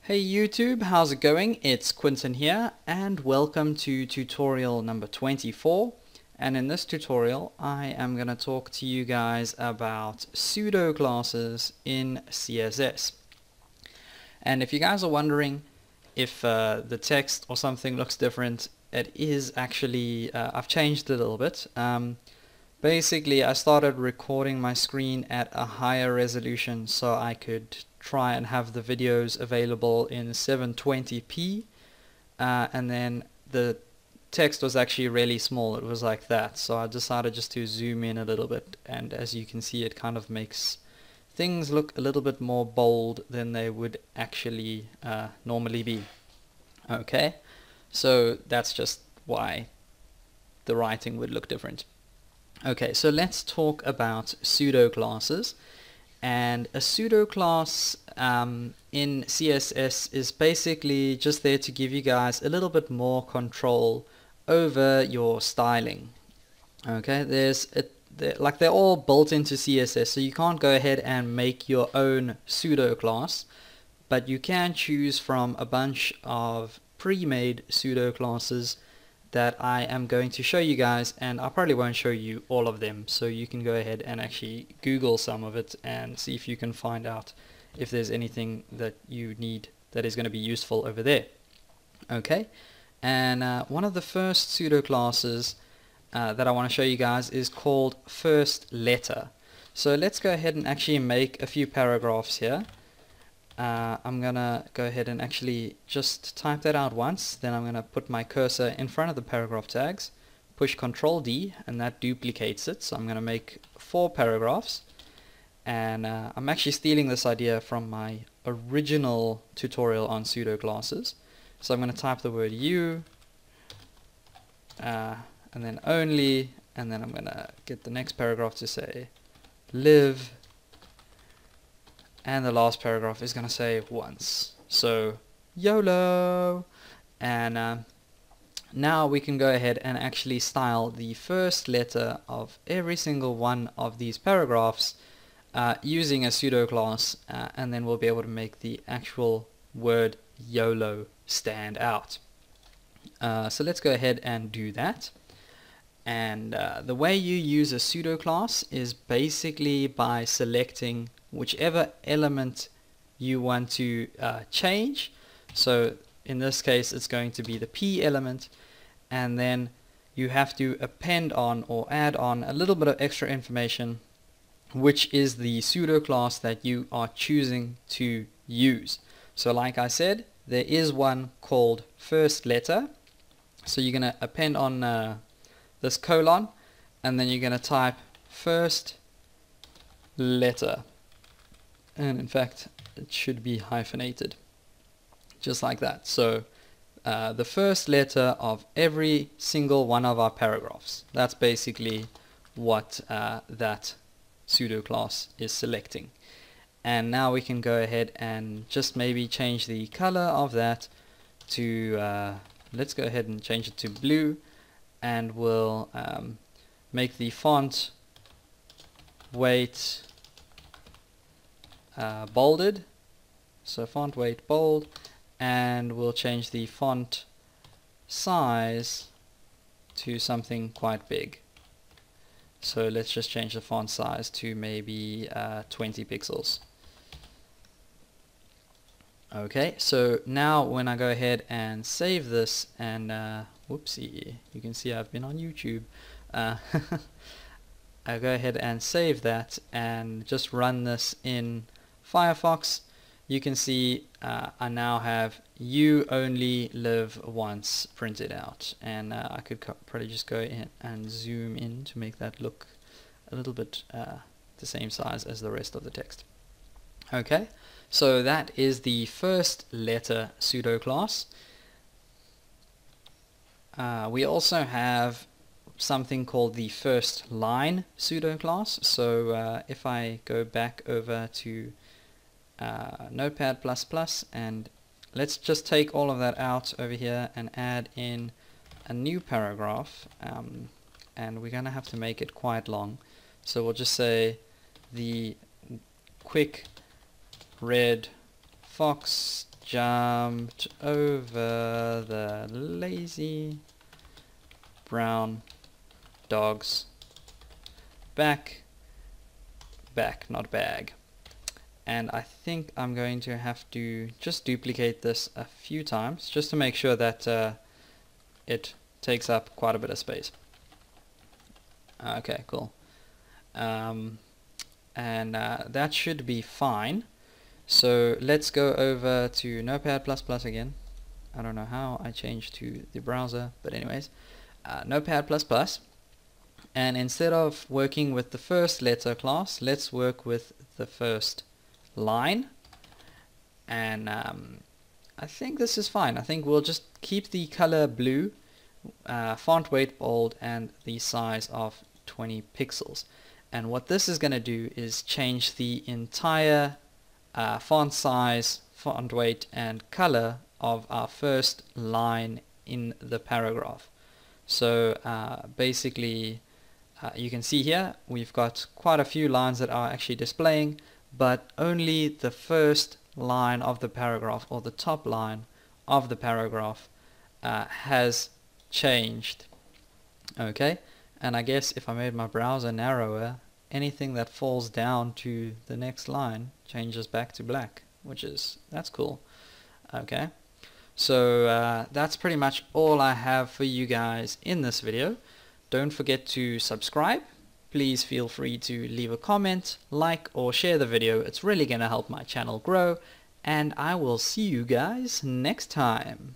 Hey YouTube, how's it going? It's Quinton here and welcome to tutorial number 24, and in this tutorial I am going to talk to you guys about pseudo classes in CSS. And if you guys are wondering if the text or something looks different, it is actually, I've changed it a little bit. Basically I started recording my screen at a higher resolution so I could try and have the videos available in 720p, and then the text was actually really small. It was like that, so I decided just to zoom in a little bit, and as you can see it kind of makes things look a little bit more bold than they would actually normally be. Okay, so that's just why the writing would look different. Okay, so let's talk about pseudo classes. And a pseudo class in CSS is basically just there to give you guys a little bit more control over your styling. Okay, they're all built into CSS, so you can't go ahead and make your own pseudo class, but you can choose from a bunch of pre-made pseudo classes that I am going to show you guys, and I probably won't show you all of them, so you can go ahead and actually Google some of it and see if you can find out if there's anything that you need that is going to be useful over there. Okay, and one of the first pseudo classes that I want to show you guys is called first letter. So let's go ahead and actually make a few paragraphs here. I'm gonna go ahead and actually just type that out once, then I'm gonna put my cursor in front of the paragraph tags, push Ctrl D, and that duplicates it. So I'm gonna make 4 paragraphs, and I'm actually stealing this idea from my original tutorial on pseudo classes. So I'm gonna type the word you, and then only, and then I'm gonna get the next paragraph to say live, and the last paragraph is going to say once. So YOLO! And now we can go ahead and actually style the first letter of every single one of these paragraphs using a pseudo class, and then we'll be able to make the actual word YOLO stand out. So let's go ahead and do that. And the way you use a pseudo class is basically by selecting whichever element you want to change. So in this case it's going to be the P element, and then you have to append on or add on a little bit of extra information, which is the pseudo class that you are choosing to use. So like I said, there is one called first letter, so you're going to append on this colon, and then you're going to type first letter, and in fact it should be hyphenated just like that. So the first letter of every single one of our paragraphs, that's basically what that pseudo class is selecting. And now we can go ahead and just maybe change the color of that to let's go ahead and change it to blue, and we'll make the font weight bolded, so font weight bold, and we'll change the font size to something quite big. So let's just change the font size to maybe 20 pixels. Okay, so now when I go ahead and save this, and whoopsie, you can see I've been on YouTube. I go ahead and save that and just run this in Firefox. You can see I now have you only live once printed out, and I could probably just go in and zoom in to make that look a little bit the same size as the rest of the text. Okay, so that is the first letter pseudo class. We also have something called the first line pseudo class. So if I go back over to Notepad++, and let's just take all of that out over here and add in a new paragraph, and we're gonna have to make it quite long, so we'll just say the quick red fox jumped over the lazy brown dog's back, not bag. And I think I'm going to have to just duplicate this a few times just to make sure that it takes up quite a bit of space. Okay, cool. And that should be fine. So let's go over to Notepad++ again. I don't know how I changed to the browser, but anyways, Notepad++. And instead of working with the first letter class, let's work with the first line. And I think this is fine. I think we'll just keep the color blue, font weight bold, and the size of 20 pixels. And what this is going to do is change the entire font size, font weight, and color of our first line in the paragraph. So basically, you can see here we've got quite a few lines that are actually displaying, but only the first line of the paragraph, or the top line of the paragraph, has changed. Okay, and I guess if I made my browser narrower, anything that falls down to the next line changes back to black, that's cool. Okay, so that's pretty much all I have for you guys in this video. Don't forget to subscribe. Please feel free to leave a comment, like, or share the video. It's really going to help my channel grow, and I will see you guys next time.